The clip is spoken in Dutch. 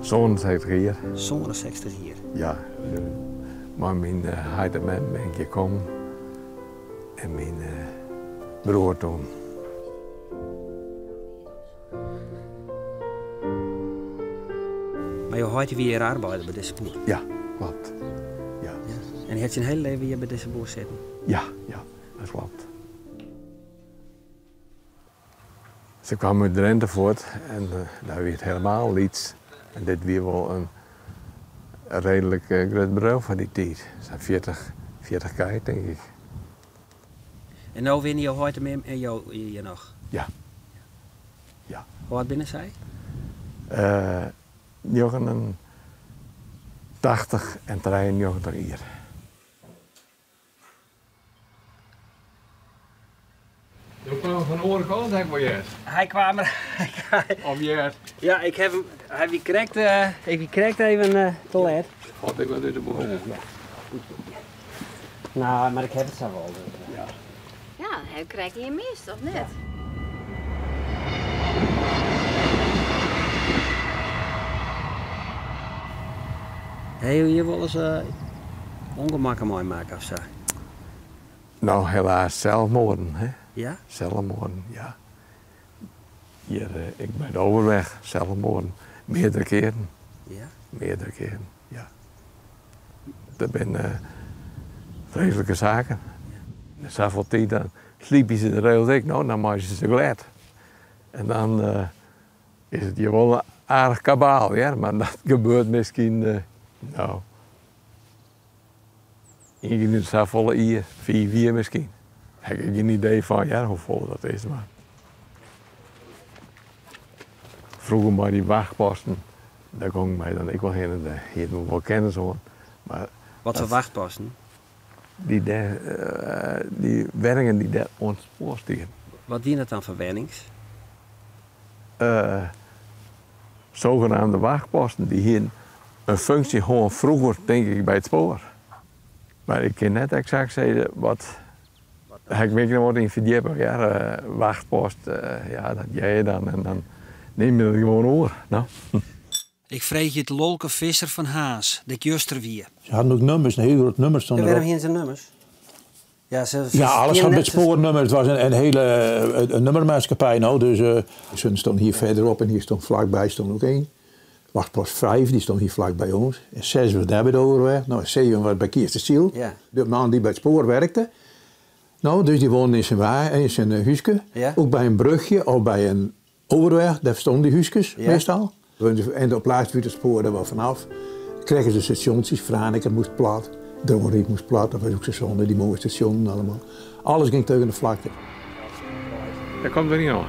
67 jaar. 67 jaar? Ja. Maar mijn heilige man ben ik gekomen. En mijn broer toen. Maar je hoort weer arbeider bij deze boer? Ja, klopt. Ja. En je hebt je een hele leven hier bij deze boer zitten? Ja, dat klopt. Ze kwam uit Drenthe voort en daar werd helemaal iets. En dit weer wel een redelijk groot bedrijf van die tijd. Zo'n 40 kei, denk ik. En nu winnen je heute meer en jou hier nog? Ja. Hoe oud binnen zij? 89 en 93 jaar. Je kwam van de andere kant, denk ik wel. Hij kwam er. Of je? Ja, ik heb hem. Hij wie krijgt even te laat. God, ik was uit de boer. Ja. Nou, maar ik heb het zo wel. Ja. Ja, hij krijgt hier mist, of net? Heb je hier wel eens ongemakken mooi maken of zo? Nou, helaas zelfmoorden, hè? Ja? Zelfmoorden, ja. Hier, ik ben overweg, zelfmoorden. Meerdere keren. Ja? Meerdere keren, ja. Dat zijn vreselijke zaken. Ja. Zoveel tijd dan sliep je ze de hele week, nou, dan maak je ze glad. En dan is het hier wel een aardig kabaal, ja. Maar dat gebeurt misschien, nou... in zoveel hier, 4 misschien. Ik heb geen idee van ja, hoe vol dat is, maar... Vroeger maar die wachtposten, daar kon ik mij dan ik wel heen en hier moet wel kennis hoor. Maar wat voor wachtposten? Die werken die daar ons voorstellen. Wat dient het dan voor wennings? Zogenaamde wachtposten die hier een functie gewoon vroeger denk ik bij het spoor. Maar ik kan net exact zeggen wat. Ik weet niet wat in verdiepen, ja, wachtpost, ja, dat jij dan en dan neem je het gewoon over. Nou. Ik vreeg je het lolke visser van Haas, dat juster wie. Ze hadden ook nummers, een heel groot nummers stonden Er erop. waren hier zijn nummers. Ja, alles had met spoornummers. Het was een hele een nummermaatschappij. Nou, dus ze stonden hier verderop en hier stond vlakbij stond ook één. Wachtpost 5, die stond hier vlakbij ons. En 6 was daar bij de overweg. Nou, 7 was bij Kierstenziel. Ja. De man die bij het spoor werkte. Nou, dus die woonde in zijn huisje. Ja. Ook bij een brugje of bij een overweg. Daar stonden die huisjes meestal. En op laatst werd het spoor er wel vanaf. Kregen ze stations, Franeker moest plat. Drongenriet moest plat, dat was ook station, die mooie stationen allemaal. Alles ging tegen de vlakte. Dat komt er niet aan.